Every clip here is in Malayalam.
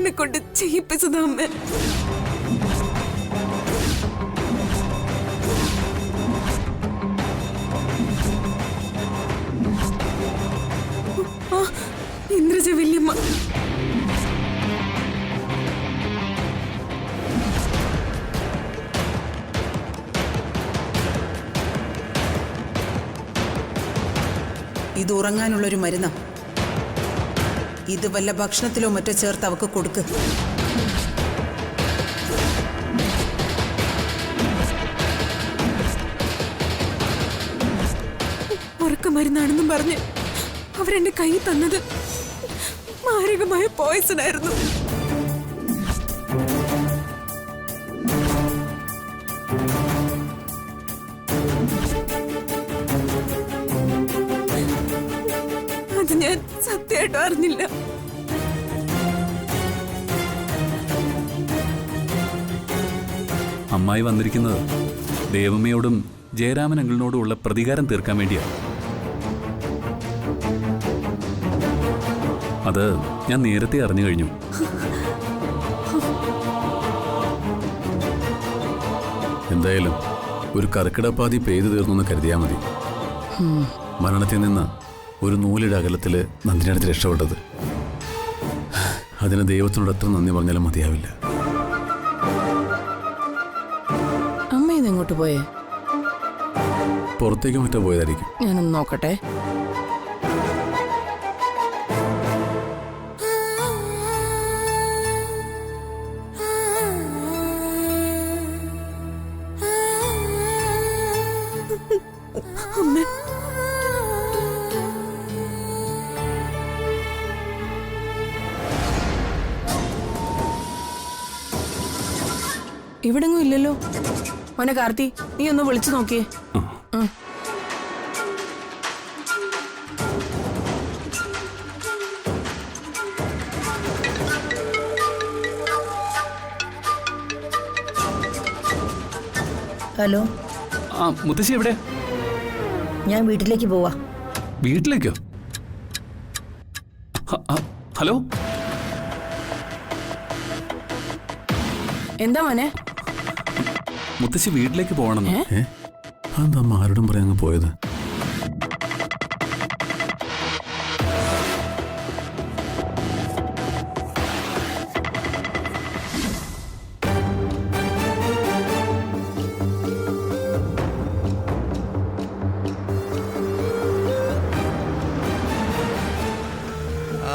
എന്നെ കൊണ്ട് ചെയ്യിപ്പിച്ചത് അമ്മ. ഇന്ദ്രജ വല്യമ്മ. ഇത് ഉറങ്ങാനുള്ളൊരു മരുന്നാ. ഇത് വല്ല ഭക്ഷണത്തിലോ മറ്റോ ചേർത്ത് അവക്ക് കൊടുക്ക്. ഉറക്കമരുന്നാണെന്നും പറഞ്ഞ് അവരെന്റെ കൈ തന്നത് മാരകമായ പോയിസൺ ആയിരുന്നു. അത് ഞാൻ സത്യമായിട്ടും അറിഞ്ഞില്ല. അമ്മായി വന്നിരിക്കുന്നത് ദേവമ്മയോടും ജയരാമൻ അങ്കിളിനോടുമുള്ള പ്രതികാരം തീർക്കാൻ വേണ്ടിയാണ്. അത് ഞാൻ നേരത്തെ അറിഞ്ഞു കഴിഞ്ഞു. എന്തായാലും ഒരു കർക്കിടപ്പാതി പെയ്തു തീർന്നു കരുതിയാൽ മതി. മരണത്തിൽ നിന്ന് ഒരു നൂലിയുടെ അകലത്തിൽ നന്ദിനിയടുത്ത് രക്ഷപ്പെട്ടത്. അതിന് ദൈവത്തിനോട് എത്ര നന്ദി പറഞ്ഞാലും മതിയാവില്ല. അമ്മ ഇതെങ്ങോട്ട് പോയേ? പുറത്തേക്ക് മറ്റോ പോയതായിരിക്കും. ഞാനൊന്ന് നോക്കട്ടെ. ഇവിടെങ്ങും ഇല്ലല്ലോ. മോനെ കാർത്തി, നീ ഒന്ന് വിളിച്ചു നോക്കിയേ. ഹലോ. മുത്തശ്ശി എവിടെ? ഞാൻ വീട്ടിലേക്ക് പോവാ. വീട്ടിലേക്കോ? ഹലോ, എന്താ മോനെ? മുത്തശ്ശി വീട്ടിലേക്ക് പോകണം. അതെന്താ ആരോടും പറയാൻ അങ്ങ് പോയത്?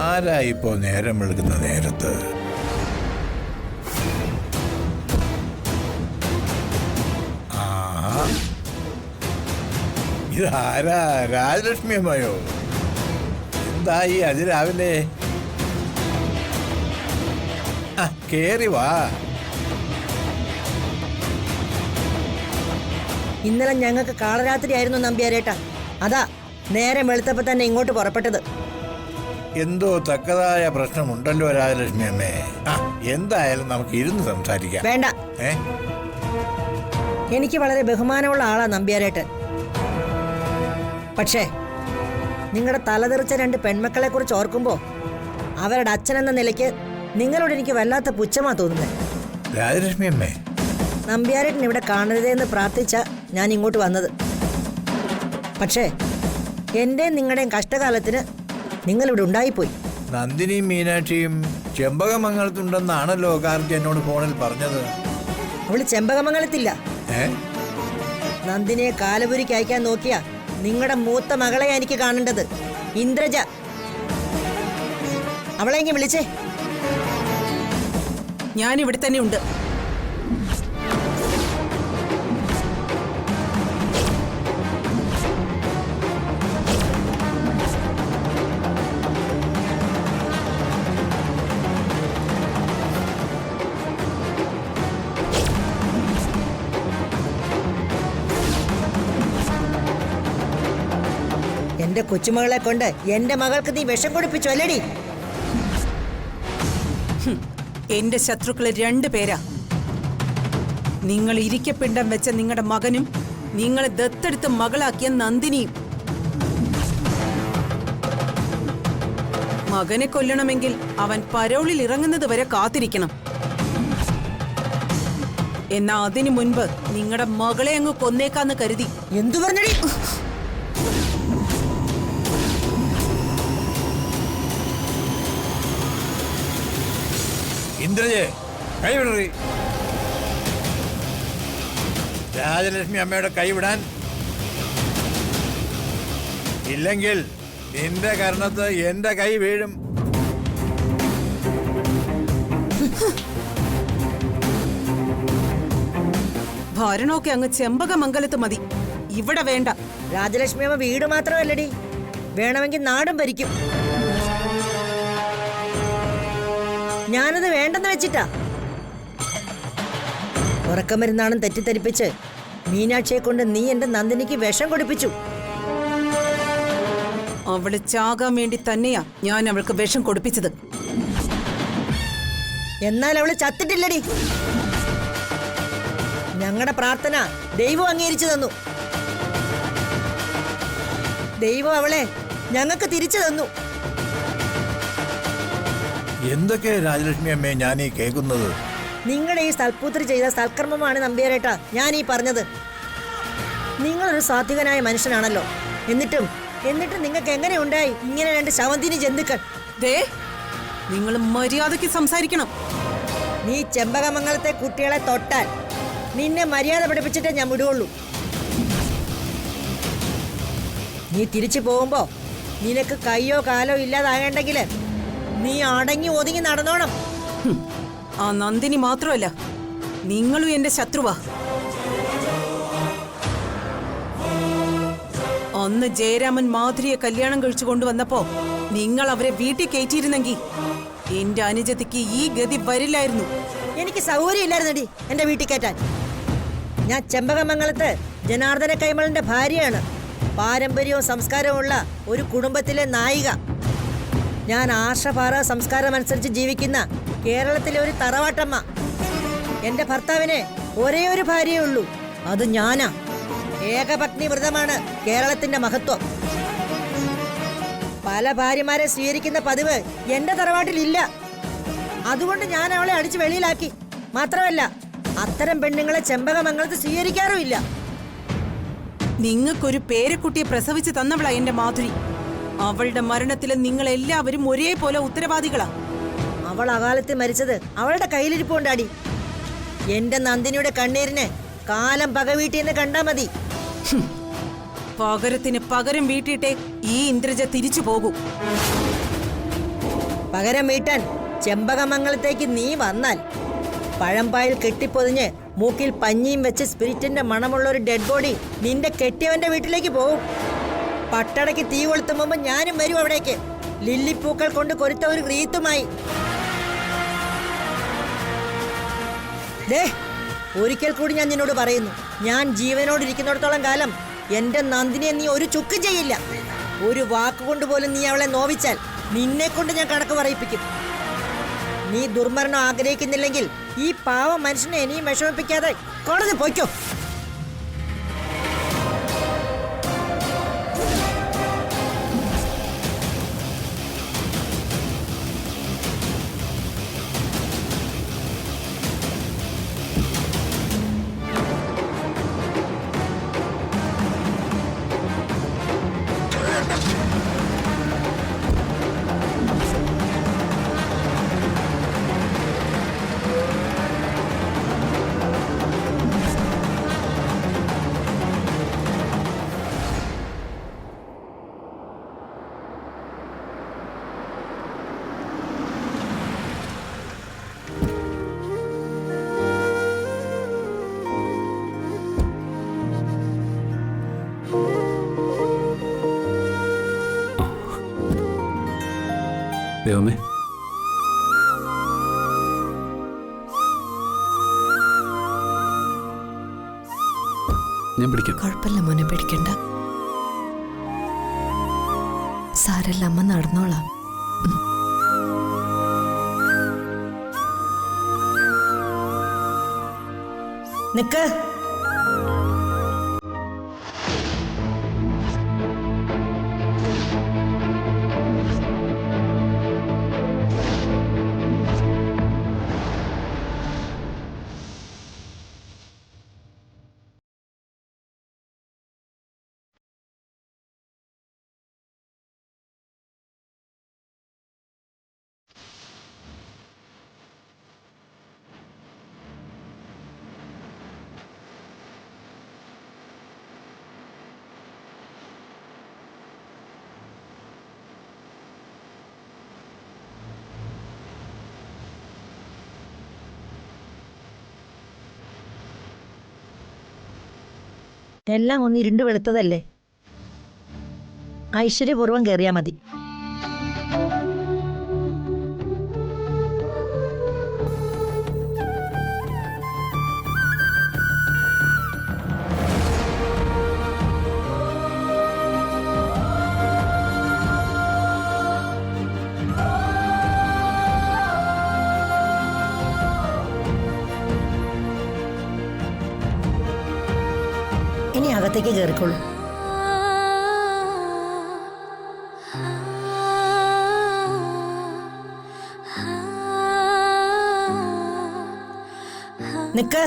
ആരാ ഇപ്പോ നേരം വെളുക്കുന്ന നേരത്ത്? ഇതാരാ? രാജലക്ഷ്മി അമ്മയോ? എന്തായി അതിരാവിലെ? കേറി വാ. ഇന്നലെ ഞങ്ങൾക്ക് കാളരാത്രി ആയിരുന്നു നമ്പ്യാരേട്ടാ. അതാ നേരം വെളുത്തപ്പോ തന്നെ ഇങ്ങോട്ട് പുറപ്പെട്ടത്. എന്തോ തക്കതായ പ്രശ്നമുണ്ടല്ലോ രാജലക്ഷ്മി അമ്മേ. എന്തായാലും നമുക്ക് ഇരുന്ന് സംസാരിക്കാം. വേണ്ട, എനിക്ക് വളരെ ബഹുമാനമുള്ള ആളാ നമ്പ്യാരേട്ടൻ. പക്ഷേ നിങ്ങളുടെ തലതെറിച്ച 2 പെൺമക്കളെ കുറിച്ച് ഓർക്കുമ്പോ അവരുടെ അച്ഛനെന്ന നിലയ്ക്ക് നിങ്ങളോട് എനിക്ക് വല്ലാത്ത പുച്ഛമാ തോന്നുന്നത്. രാജലക്ഷ്മി അമ്മേ, നമ്പ്യാരേട്ടൻ ഇവിടെ കാണരുതേ എന്ന് പ്രാർത്ഥിച്ച ഞാൻ ഇങ്ങോട്ട് വന്നത്. പക്ഷേ എന്റെയും നിങ്ങളുടെയും കഷ്ടകാലത്തിന് നിങ്ങളിവിടെ ഉണ്ടായിപ്പോയി. നന്ദിനിയും മീനാക്ഷിയും ചെമ്പകമംഗലത്തുണ്ടെന്നാണല്ലോ കാർത്തി എന്നോട് ഫോണിൽ പറഞ്ഞത്. അവള് ചെമ്പകമംഗലത്തില്ല. നന്ദിനിയെ കാലപുരിക്ക് അയക്കാൻ നോക്കിയ നിങ്ങളുടെ മൂത്ത മകളെ എനിക്ക് കാണേണ്ടത്, ഇന്ദ്രജ. അവളെങ്കിൽ വിളിച്ചേ. ഞാനിവിടെ തന്നെ ഉണ്ട്. എന്റെ കൊച്ചുമകളെ കൊണ്ട് എന്റെ മകൾക്ക് നീ വിഷം കൊടുപ്പിച്ചു അല്ലേടി? എന്റെ ശത്രുക്കള് 2 പേരാ. നിങ്ങൾ ഇരിക്കപ്പിണ്ടം വെച്ച നിങ്ങളുടെ മകനും നിങ്ങളെ ദത്തെടുത്ത് മകളാക്കിയ നന്ദിനിയും. മകനെ കൊല്ലണമെങ്കിൽ അവൻ പരോളിൽ ഇറങ്ങുന്നത് വരെ കാത്തിരിക്കണം. എന്നാ അതിനു മുൻപ് നിങ്ങളുടെ മകളെ അങ്ങ് കൊന്നേക്കാന്ന് കരുതി. എന്തു പറഞ്ഞടി? ഇന്ദ്രജെ കൈവിടറി. രാജലക്ഷ്മി അമ്മയുടെ കൈവിടാൻ. ഇല്ലെങ്കിൽ നിന്റെ കർണത്ത് എന്റെ കൈ വീഴും. ഭരണമൊക്കെ അങ്ങ് ചെമ്പകമംഗലത്ത് മതി, ഇവിടെ വേണ്ട. രാജലക്ഷ്മി അമ്മ വീട് മാത്രമല്ലടി, വേണമെങ്കിൽ നാടും ഭരിക്കും. ഞാനത് വേണ്ടെന്ന് വെച്ചിട്ടാ. ഉറക്കമരുന്നാണെന്ന് തെറ്റിദ്ധരിപ്പിച്ച് മീനാക്ഷിയെ കൊണ്ട് നീ എന്റെ നന്ദിനിക്ക് വിഷം കൊടുപ്പിച്ചു. അവള് ചാകാൻ വേണ്ടി തന്നെയാ ഞാൻ അവൾക്ക് വിഷം കൊടുപ്പിച്ചത്. എന്നാൽ അവള് ചത്തിട്ടില്ലടി. ഞങ്ങളുടെ പ്രാർത്ഥന ദൈവം അംഗീകരിച്ചു തന്നു. ദൈവം അവളെ ഞങ്ങൾക്ക് തിരിച്ചു തന്നു. എന്തൊക്കെ രാജലക്ഷ്മി അമ്മയെ ഞാൻ ഈ കേൾക്കുന്നത്? നിങ്ങളുടെ ഈ സൽപുത്രി ചെയ്ത സൽക്കർമ്മമാണ് നമ്പ്യാരേട്ടാ ഞാൻ ഈ പറഞ്ഞത്. നിങ്ങളൊരു സാത്വികനായ മനുഷ്യനാണല്ലോ. എന്നിട്ടും നിങ്ങൾക്ക് എങ്ങനെ ഉണ്ടായി ഇങ്ങനെ രണ്ട് ശവന്തിനി ജന്തുക്കൾ? ദേ, നിങ്ങൾ മര്യാദയ്ക്ക് സംസാരിക്കണം. നീ ചെമ്പകമംഗലത്തെ കുട്ടികളെ തൊട്ടാൽ നിന്നെ മര്യാദ പഠിപ്പിച്ചിട്ടേ ഞാൻ വിടുകയുള്ളൂ. നീ തിരിച്ചു പോകുമ്പോ നിനക്ക് കയ്യോ കാലോ ഇല്ലാതാകണ്ടെങ്കിൽ നീ അടങ്ങി ഒതുങ്ങി നടന്നോണം. ആ നന്ദിനി മാത്രമല്ല, നിങ്ങളും എന്റെ ശത്രുവാ. അന്ന് ജയരാമൻ മാധുരിയെ കല്യാണം കഴിച്ചു കൊണ്ടുവന്നപ്പോ നിങ്ങൾ അവരെ വീട്ടിൽ കയറ്റിയിരുന്നെങ്കിൽ എന്റെ അനുജത്തിക്ക് ഈ ഗതി വരില്ലായിരുന്നു. എനിക്ക് സൗകര്യം ഇല്ലായിരുന്നടി എന്റെ വീട്ടിൽ കയറ്റാൻ. ഞാൻ ചെമ്പകമംഗലത്ത് ജനാർദ്ദന കൈമളിന്റെ ഭാര്യയാണ്. പാരമ്പര്യവും സംസ്കാരവും ഉള്ള ഒരു കുടുംബത്തിലെ നായിക. ഞാൻ ആർഷഭാര സംസ്കാരം അനുസരിച്ച് ജീവിക്കുന്ന കേരളത്തിലെ ഒരു തറവാട്ടമ്മ. എന്റെ ഭർത്താവിന് ഒരേ ഒരു ഭാര്യയേ ഉള്ളൂ, അത് ഞാനാ. ഏകപത്നി വ്രതമാണ് കേരളത്തിന്റെ മഹത്വം. പല ഭാര്യമാരെ സ്വീകരിക്കുന്ന പതിവ് എന്റെ തറവാട്ടിലില്ല. അതുകൊണ്ട് ഞാൻ അവളെ അടിച്ച് വെളിയിലാക്കി. മാത്രമല്ല, അത്തരം പെണ്ണുങ്ങളെ ചെമ്പകമംഗലത്ത് സ്വീകരിക്കാറുമില്ല. നിങ്ങൾക്കൊരു പേരക്കുട്ടിയെ പ്രസവിച്ച് തന്നവളാ എന്റെ മാധുരി. അവളുടെ മരണത്തിൽ നിങ്ങൾ എല്ലാവരും ഒരേപോലെ ഉത്തരവാദികളാ. അവൾ അകാലത്ത് മരിച്ചത് അവളുടെ കയ്യിലിരിപ്പുണ്ടാടി. എന്റെ നന്ദിനിയുടെ കണ്ണീരിന് കാലം പക വീട്ടിയെന്ന് കണ്ടാ മതി. പകരത്തിന് പകരം വീട്ടിയിട്ടേ ഈ ഇന്ദ്രജ തിരിച്ചു പോകൂ. പകരം വീട്ടാൻ ചെമ്പകമംഗലത്തേക്ക് നീ വന്നാൽ പഴമ്പായിൽ കെട്ടിപ്പൊതിഞ്ഞ് മൂക്കിൽ പഞ്ഞിയും വെച്ച് സ്പിരിറ്റിന്റെ മണമുള്ള ഒരു ഡെഡ് ബോഡി നിന്റെ കെട്ടിയവന്റെ വീട്ടിലേക്ക് പോകും. പട്ടടയ്ക്ക് തീ കൊളുത്തും മുമ്പ് ഞാനും വരും അവിടേക്ക്, ലില്ലിപ്പൂക്കൾ കൊണ്ട് കൊരുത്ത ഒരു റീത്തുമായി. ദേ, ഒരിക്കൽ കൂടി ഞാൻ നിന്നോട് പറയുന്നു, ഞാൻ ജീവനോടിരിക്കുന്നിടത്തോളം കാലം എന്റെ നന്ദിനിയെ നീ ഒരു ചുക്കും ചെയ്യില്ല. ഒരു വാക്കുകൊണ്ട് പോലും നീ അവളെ നോവിച്ചാൽ നിന്നെ കൊണ്ട് ഞാൻ കണക്ക് പറയിപ്പിക്കും. നീ ദുർമരണം ആഗ്രഹിക്കുന്നില്ലെങ്കിൽ ഈ പാവ മനുഷ്യനെ ഇനിയും വിഷമിപ്പിക്കാതെ കോടതി പോയിക്കോ. ദൈവമേ, ഞാൻ പിടിക്കാം. കുഴപ്പമില്ല മോനെ, പേടിക്കണ്ട. സാരല്ല, അമ്മ നടന്നോളാം. നിക്ക്. എല്ലാം ഒന്ന് ഇരുണ്ട് വെളുത്തതല്ലേ. ഐശ്വര്യപൂർവ്വം കയറിയാ മതി. ഇനി അകത്തേക്ക് കയറിക്കോളൂ. നിക്ക്.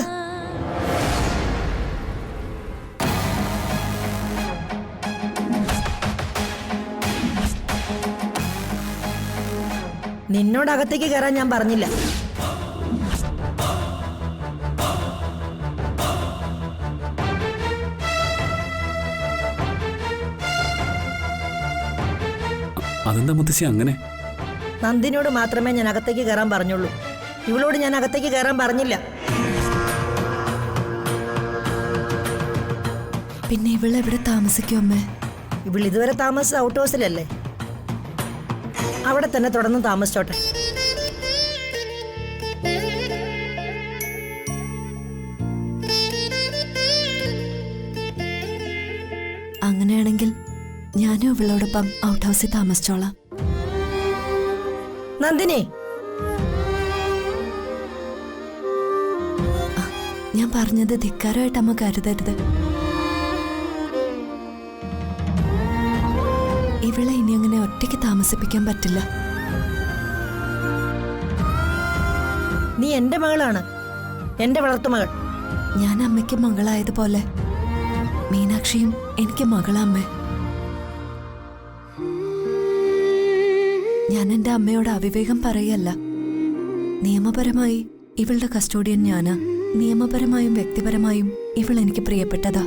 നിന്നോട് അകത്തേക്ക് കയറാൻ ഞാൻ പറഞ്ഞില്ല. അതെന്താ മുത്തശ്ശി അങ്ങനെ? നന്ദിനിയോട് മാത്രമേ ഞാൻ അകത്തേക്ക് കയറാൻ പറഞ്ഞുള്ളൂ. ഇവളോട് ഞാൻ അകത്തേക്ക് കയറാൻ പറഞ്ഞില്ല. പിന്നെ ഇവളെവിടെ താമസിക്കും അമ്മേ? ഇവൾ ഇതുവരെ താമസിച്ച ഔട്ട് ഹൗസിലല്ലേ, അവിടെ തന്നെ തുടർന്ന് താമസിച്ചോട്ടെ. അങ്ങനെയാണെങ്കിൽ ഞാനും ഇവളോടൊപ്പം ഔട്ട് ഹൗസിൽ താമസിച്ചോളാം. നന്ദിനി, ഞാൻ പറഞ്ഞത് ധിക്കാരമായിട്ട് അമ്മ കരുതരുത്. ഇവളെ ഇനി അങ്ങനെ ഒറ്റയ്ക്ക് താമസിപ്പിക്കാൻ പറ്റില്ല. നീ എന്റെ മകളാണ്, എന്റെ വളർത്തുമകൾ. ഞാൻ അമ്മയ്ക്ക് മകളായതുപോലെ മീനാക്ഷിയും എനിക്ക് മകളാമ്മേ. ഞാൻ എൻ്റെ അമ്മയോട് അവിവേകം പറയല്ല. നിയമപരമായി ഇവളുടെ കസ്റ്റോഡിയൻ ഞാനാ. നിയമപരമായും വ്യക്തിപരമായും ഇവൾ എനിക്ക് പ്രിയപ്പെട്ടതാ.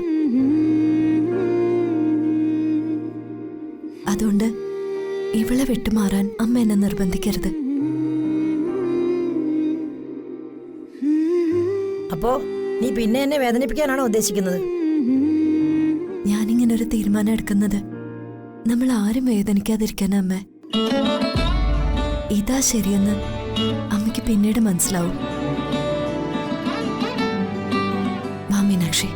അതുകൊണ്ട് ഇവളെ വിട്ടുമാറാൻ അമ്മ എന്നെ നിർബന്ധിക്കരുത്. അപ്പോ നീ പിന്നെ എന്നെ വേദനിപ്പിക്കാനാണോ ഉദ്ദേശിക്കുന്നത്? ഞാനിങ്ങനൊരു തീരുമാനം എടുക്കുന്നത് നമ്മൾ ആരും വേദനിക്കാതിരിക്കാനാ അമ്മേ. ഇതാ ശരിയെന്ന് അമ്മയ്ക്ക് പിന്നീട് മനസ്സിലാവും. വാ മീനാക്ഷി.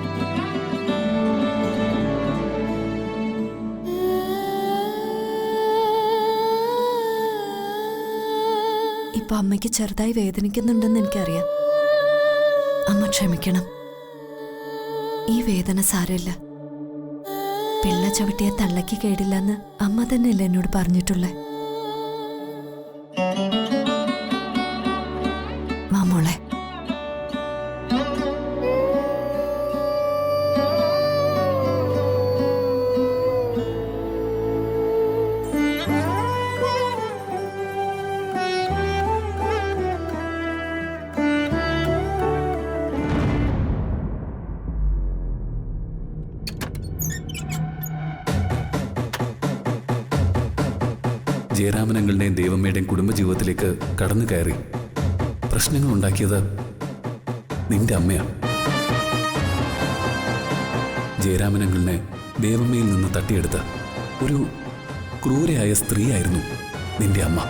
ഇപ്പൊ അമ്മയ്ക്ക് ചെറുതായി വേദനിക്കുന്നുണ്ടെന്ന് എനിക്കറിയാം. അമ്മ ക്ഷമിക്കണം. ഈ വേദന സാരമില്ല. പിള്ള ചവിട്ടിയെ തള്ളയ്ക്ക് കേടില്ലെന്ന് അമ്മ തന്നെയല്ലേ എന്നോട് പറഞ്ഞിട്ടുള്ളേ. മാമോളെ, ജയരാമനങ്ങളുടെയും ദേവമ്മയുടെയും കുടുംബജീവിതത്തിലേക്ക് കടന്നു കയറി പ്രശ്നങ്ങൾ ഉണ്ടാക്കിയത് നിന്റെ അമ്മയാണ്. ജയരാമനങ്ങളിനെ ദേവമ്മയിൽ നിന്ന് തട്ടിയെടുത്ത ഒരു ക്രൂരയായ സ്ത്രീയായിരുന്നു നിന്റെ അമ്മ.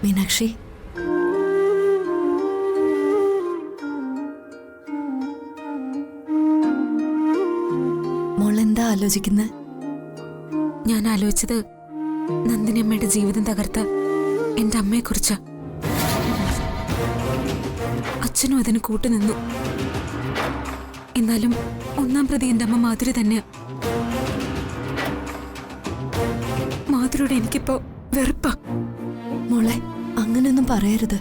മീനാക്ഷി, മോളെന്താ ആലോചിക്കുന്നത്? ഞാൻ ആലോചിച്ചത് നന്ദിനി അമ്മയുടെ ജീവിതം തകർത്ത എന്റെ അമ്മയെക്കുറിച്ചാ. അച്ഛനും അതിന് കൂട്ടുനിന്നു. എന്നാലും ഒന്നാം പ്രതി എന്റെ അമ്മ മാധുരി തന്നെയാ. മാധുരിയോട് എനിക്കിപ്പോ വെറുപ്പാ. മോളെ, അങ്ങനെയൊന്നും പറയരുത്.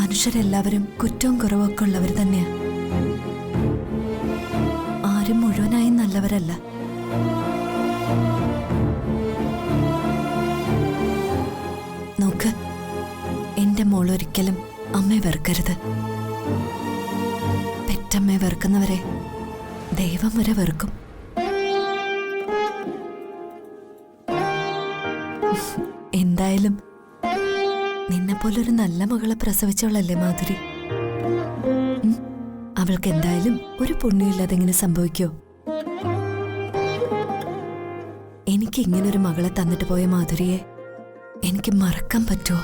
മനുഷ്യരെല്ലാവരും കുറ്റവും കുറവൊക്കെ ഉള്ളവർ തന്നെയാ. ആരും മുഴുവനായി നല്ലവരല്ല. നോക്ക്, എന്റെ മോൾ ഒരിക്കലും അമ്മയെ വെറുക്കരുത്. പെറ്റമ്മയെ വെറുക്കുന്നവരെ ദൈവം വരെ വെറുക്കും. എന്തായാലും നിന്നെപ്പോലൊരു നല്ല മകളെ പ്രസവിച്ചവളല്ലേ മാധുരി. അവൾക്ക് എന്തായാലും ഒരു പുണ്യമില്ലാതെ ഇങ്ങനെ സംഭവിക്കോ? എനിക്ക് ഇങ്ങനൊരു മകളെ തന്നിട്ട് പോയ മാധുരിയെ എനിക്ക് മറക്കാൻ പറ്റുമോ?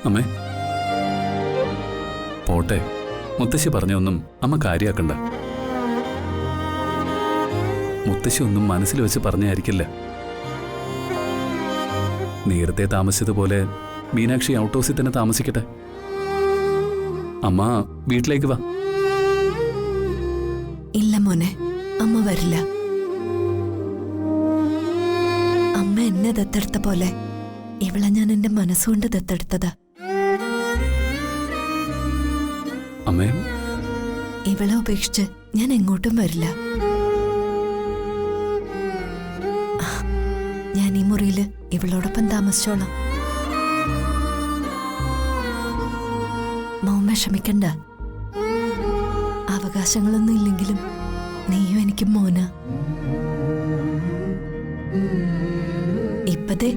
അമ്മേ പോട്ടെ, മുത്തശ്ശി പറഞ്ഞൊന്നും അമ്മ കാര്യാക്കണ്ട. മുത്തശ്ശി ഒന്നും മനസ്സിൽ വെച്ച് പറഞ്ഞായിരിക്കില്ല. നേരത്തെ താമസിച്ചതുപോലെ മീനാക്ഷി ഔട്ട് ഹൗസിൽ തന്നെ താമസിക്കട്ടെ. അമ്മ വീട്ടിലേക്ക് വാ. ഇല്ല മോനെ, അമ്മ വരില്ല. അമ്മ എന്നെ ദത്തെടുത്ത പോലെ ഇവളെ ഞാൻ എന്റെ മനസ്സുകൊണ്ട് ദത്തെടുത്തതാ. അമ്മേ, ഇവളെ ഉപേക്ഷിച്ച് ഞാൻ എങ്ങോട്ടും വരില്ല. ഞാൻ ഈ മുറിയില് ഇവളോടൊപ്പം താമസിച്ചോളാം. മോൻ വിഷമിക്കണ്ട. അവകാശങ്ങളൊന്നും ഇല്ലെങ്കിലും നീയും എനിക്കും മോനാ. ഇപ്പതേ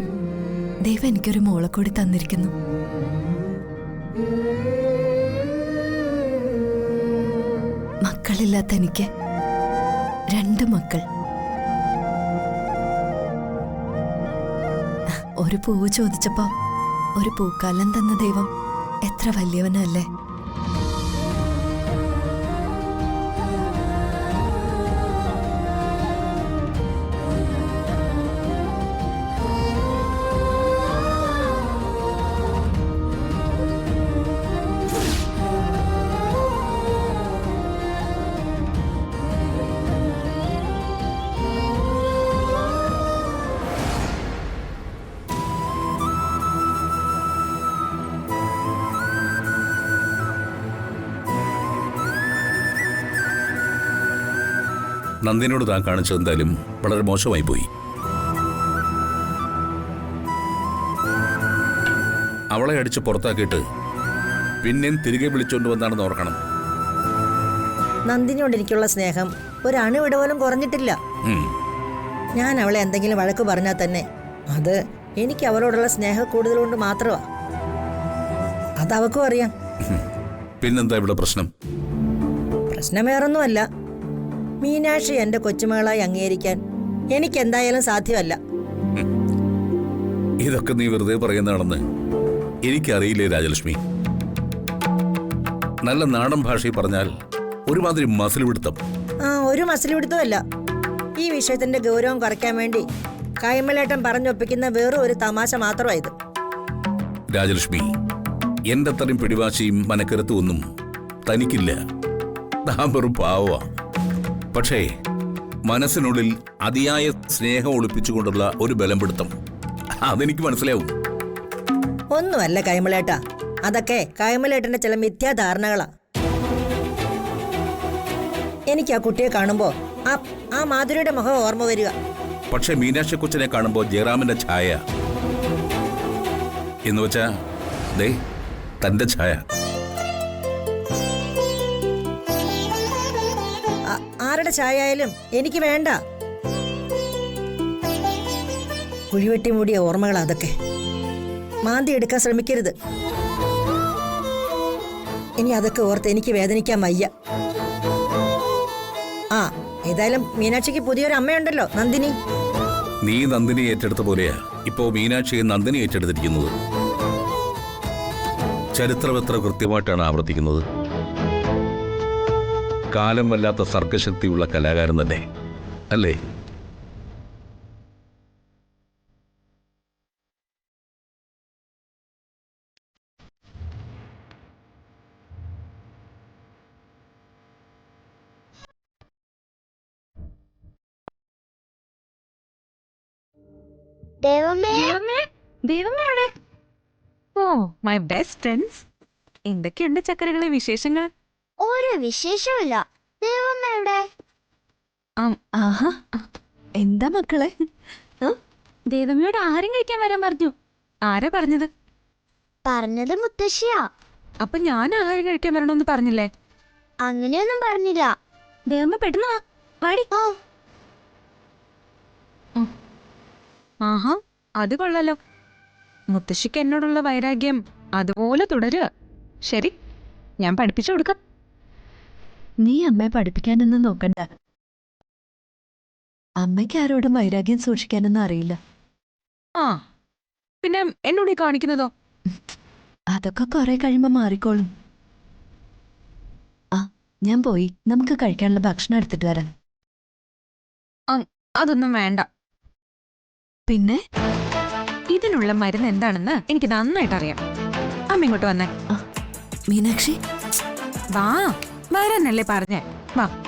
ദൈവം എനിക്കൊരു മോളെ കൂടി തന്നിരിക്കുന്നു. മക്കളില്ലാത്ത എനിക്ക് 2 മക്കൾ. ഒരു പൂവ് ചോദിച്ചപ്പോ ഒരു പൂക്കാലം തന്ന ദൈവം എത്ര വലിയവനല്ലേ. നന്ദിനോട് താൻ കാണിച്ചത് എന്തായാലും വളരെ മോശമായി പോയി. അവളെ അടിച്ച് പുറത്താക്കിയിട്ട് പിന്നെയും തിരികെ വിളിച്ചോണ്ട് വന്നാണെന്ന് ഓർക്കണം. നന്ദിനിയോട് എനിക്കുള്ള സ്നേഹം ഒരണുവിട പോലും കുറഞ്ഞിട്ടില്ല. ഞാൻ അവളെ എന്തെങ്കിലും വഴക്ക് പറഞ്ഞാൽ തന്നെ അത് എനിക്ക് അവളോടുള്ള സ്നേഹം കൂടുതൽ കൊണ്ട് മാത്രമാ. അത് അവൾക്കും അറിയാം. പിന്നെന്താ ഇവിടെ പ്രശ്നം? പ്രശ്നം വേറൊന്നുമല്ല. മീനാക്ഷി എന്റെ കൊച്ചുമകളായി അംഗീകരിക്കാൻ എനിക്ക് എന്തായാലും സാധ്യമല്ല. ഇതൊക്കെ നീ വെറുതെ പറയുന്നതാണെന്ന് എനിക്കറിയില്ലേ രാജലക്ഷ്മി. നല്ല നാടൻ ഭാഷയിൽ പറഞ്ഞാൽ ഒരുമാതിരി മസിൽ പിടുത്തം. ഒരു മസിൽ പിടുത്തമല്ല. ഈ വിഷയത്തിന്റെ ഗൗരവം കുറയ്ക്കാൻ വേണ്ടി കൈമലേട്ടൻ പറഞ്ഞൊപ്പിക്കുന്ന വേറെ ഒരു തമാശ മാത്രമായത്. രാജലക്ഷ്മി, എന്റെ അത്രയും പിടിവാശിയും മനക്കരുത്തും ഒന്നും തനിക്കില്ല. താൻ വെറും പാവ. പക്ഷേ മനസ്സിനുള്ളിൽ അതിയായ സ്നേഹം ഒളിപ്പിച്ചുകൊണ്ടുള്ള ഒരു ബലം പിടുത്തം അതെനിക്ക് മനസ്സിലാവും. ഒന്നുമല്ല കൈമലേട്ട, അതൊക്കെ കൈമലേട്ടന്റെ ചില മിഥ്യാധാരണകളാ. എനിക്ക് ആ കുട്ടിയെ കാണുമ്പോ ആ മാധുരിയുടെ മുഖം ഓർമ്മ വരിക. പക്ഷെ മീനാക്ഷി കൊച്ചിനെ കാണുമ്പോ ജയറാമിന്റെ ഛായ എന്ന് വെച്ചാ ദേ തന്റെ ഛായ. ആരുടെ ഛായ ആയാലും എനിക്ക് വേണ്ട. കുഴിവെട്ടി മൂടിയ ഓർമ്മകൾ അതൊക്കെ. മാന്തി എടുക്കാൻ ശ്രമിക്കരുത്. ഇനി അതൊക്കെ ഓർത്ത് എനിക്ക് വേദനിക്കാൻ വയ്യ. ഏതായാലും മീനാക്ഷിക്ക് പുതിയൊരു അമ്മയുണ്ടല്ലോ, നന്ദിനി. നീ നന്ദിനി ഏറ്റെടുത്ത പോലെയാ ഇപ്പോ മീനാക്ഷിയെ നന്ദിനി ഏറ്റെടുത്തിരിക്കുന്നത്. ചരിത്രം എത്ര കൃത്യമായിട്ടാണ് ആവർത്തിക്കുന്നത്. കാലം വല്ലാത്ത സർഗശക്തിയുള്ള കലാകാരൻ തന്നെ അല്ലേ? ദൈവമേ, ഓ മൈ ബെസ്റ്റ് ഫ്രണ്ട്സ്. എന്തൊക്കെയുണ്ട് ചക്കരകളെ വിശേഷങ്ങൾ? ഒരു വിശേഷമില്ല. ദൈവമേ എവിടെ? ആഹാ, എന്താ മക്കളെ? ദേവമ്മയോട് ആരും കഴിക്കാൻ വരാൻ പറഞ്ഞു. ആരാ പറഞ്ഞത്? പറഞ്ഞത് മുത്തശ്ശിയാ. അപ്പൊ ഞാൻ ആഹാരം കഴിക്കാൻ വരണമെന്ന് പറഞ്ഞില്ലേ? അങ്ങനെയൊന്നും പറഞ്ഞില്ല. ദേവമ്മ പെട്ടെന്ന് വാടി. ആഹാ, അത് കൊള്ളാലോ. മുത്തശ്ശിക്ക് എന്നോടുള്ള വൈരാഗ്യം അതുപോലെ തുടരുക. ശരി, ഞാൻ പഠിപ്പിച്ചു കൊടുക്കാം. നീ അമ്മയെ പഠിപ്പിക്കാനൊന്നും നോക്കണ്ട. അമ്മയ്ക്ക് ആരോടും വൈരാഗ്യം സൂക്ഷിക്കാനൊന്നും അറിയില്ല. ആ, പിന്നെ എന്നോട് ഈ കാണിക്കുന്നതോ? അതൊക്കെ കുറെ കഴിയുമ്പോ മാറിക്കോളും. ആ, ഞാൻ പോയി. നമുക്ക് കഴിക്കാനുള്ള ഭക്ഷണം എടുത്തിട്ട് വരാം. അതൊന്നും വേണ്ട. പിന്നെ ഇതിനുള്ള മരുന്ന് എന്താണെന്ന് എനിക്ക് നന്നായിട്ട് അറിയാം. അമ്മ ഇങ്ങോട്ട് വന്നേ. മീനാക്ഷി, വാ, വരാനല്ലേ പറഞ്ഞേ. വാ.